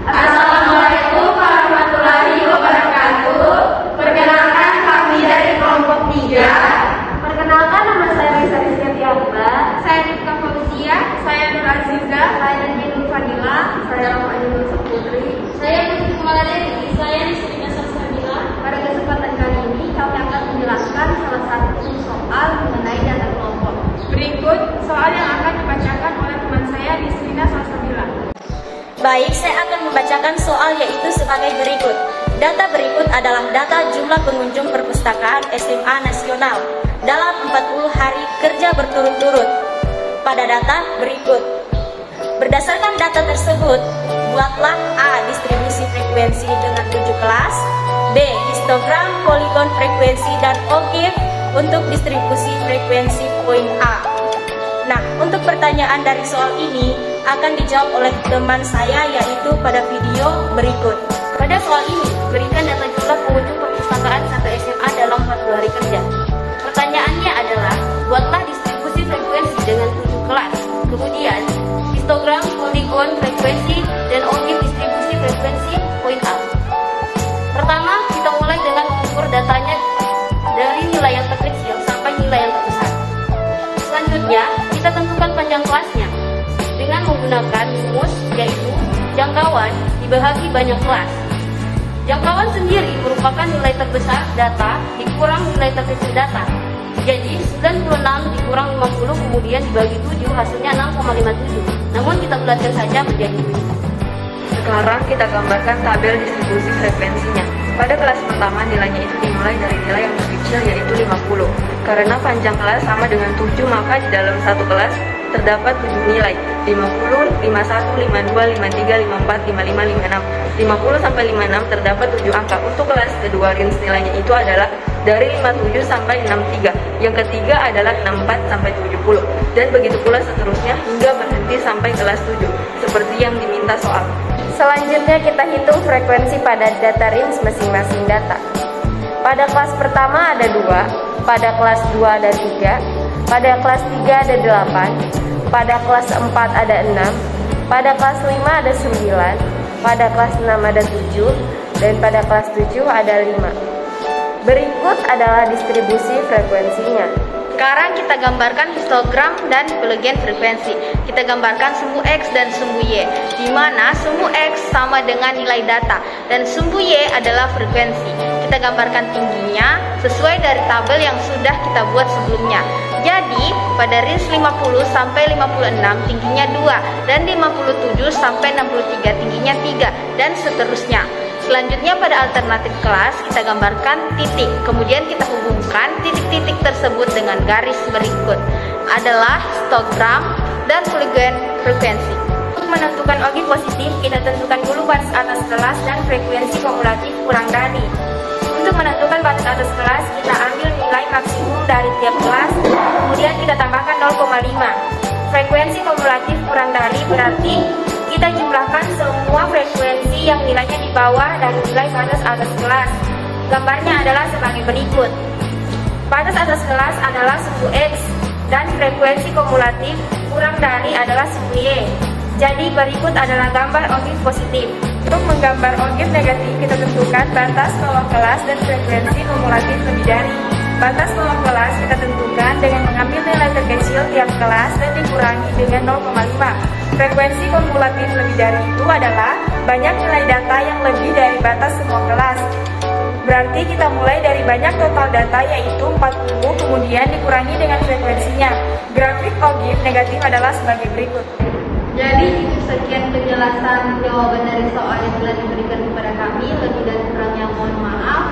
Assalamualaikum warahmatullahi wabarakatuh. Perkenalkan kami dari kelompok 3. Perkenalkan, nama saya Risa Rizky Tiamba. Saya Rifka Fauzia. Saya Nur Aziza. Saya Nur Fadila. Saya Rahmani Nur Putri. Saya Putri Kumaladeni. Saya Nisrina Salsabila. Pada kesempatan kali ini kami akan menjelaskan salah satu soal mengenai data kelompok. Berikut soal yang akan dibacakan oleh teman saya Nisrina Salsabila. Baik, saya akan membacakan soal yaitu sebagai berikut. Data berikut adalah data jumlah pengunjung perpustakaan SMA Nasional dalam 40 hari kerja berturut-turut. Pada data berikut. Berdasarkan data tersebut, buatlah A. Distribusi frekuensi dengan 7 kelas, B. Histogram poligon frekuensi dan OGIF untuk distribusi frekuensi poin A. Nah, untuk pertanyaan dari soal ini akan dijawab oleh teman saya yaitu pada video berikut. Pada soal ini, berikan data jumlah pengunjung perpustakaan satu SMA dalam 40 hari kerja. Pertanyaannya adalah, buatlah distribusi frekuensi dengan 7 kelas. Kemudian, histogram poligon frekuensi dan OGIF distribusi frekuensi poin A. Pertama, kita mulai dengan mengukur datanya dari nilai yang terkecil sampai nilai yang terbesar. Selanjutnya, kita tentukan panjang kelasnya dengan menggunakan rumus yaitu jangkauan dibagi banyak kelas. Jangkauan sendiri merupakan nilai terbesar data dikurang nilai terkecil data. Jadi 96 dikurang 50 kemudian dibagi 7 hasilnya 6,57. Namun kita bulatkan saja menjadi 7. Sekarang kita gambarkan tabel distribusi frekuensinya. Pada kelas pertama nilainya itu dimulai dari nilai yang terkecil yaitu 50. Karena panjang kelas sama dengan 7 maka di dalam satu kelas terdapat 7 nilai 50, 51, 52, 53, 54, 55, 56 50 sampai 56 terdapat 7 angka. Untuk kelas kedua range nilainya itu adalah dari 57 sampai 63. Yang ketiga adalah 64 sampai 70. Dan begitu pula seterusnya hingga berhenti sampai kelas 7 seperti yang diminta soal. Selanjutnya kita hitung frekuensi pada data range masing-masing data. Pada kelas pertama ada 2, pada kelas 2 ada 3, pada kelas 3 ada 8, pada kelas 4 ada 6, pada kelas 5 ada 9, pada kelas 6 ada 7, dan pada kelas 7 ada 5. Berikut adalah distribusi frekuensinya. Sekarang kita gambarkan histogram dan polygon frekuensi. Kita gambarkan sumbu X dan sumbu Y, di mana sumbu X sama dengan nilai data dan sumbu Y adalah frekuensi. Kita gambarkan tingginya sesuai dari tabel yang sudah kita buat sebelumnya. Jadi, pada range 50 sampai 56 tingginya 2 dan 57 sampai 63 tingginya 3 dan seterusnya. Selanjutnya pada alternatif kelas kita gambarkan titik, kemudian kita hubungkan titik-titik tersebut dengan garis berikut adalah histogram dan polygon frekuensi. Untuk menentukan OGIF positif kita tentukan dulu batas atas kelas dan frekuensi kumulatif kurang dari. Untuk menentukan batas atas kelas kita ambil nilai maksimum dari tiap kelas, kemudian kita tambahkan 0,5. Frekuensi kumulatif kurang dari berarti kita jumlahkan semua frekuensi yang nilainya di bawah dari nilai batas atas kelas. Gambarnya adalah sebagai berikut. Batas atas kelas adalah sumbu X dan frekuensi kumulatif kurang dari adalah sumbu Y. Jadi berikut adalah gambar OGIF positif. Untuk menggambar OGIF negatif kita tentukan batas bawah kelas dan frekuensi kumulatif lebih dari. Batas bawah kelas kita tentukan dengan mengambil nilai terkecil tiap kelas dan dikurangi dengan 0,5. Frekuensi kumulatif lebih dari itu adalah banyak nilai data yang lebih dari batas semua kelas. Berarti kita mulai dari banyak total data yaitu 40 kemudian dikurangi dengan frekuensinya. Grafik OGIF negatif adalah sebagai berikut. Jadi itu sekian penjelasan jawaban dari soal yang telah diberikan kepada kami. Lebih dan kurangnya mohon maaf.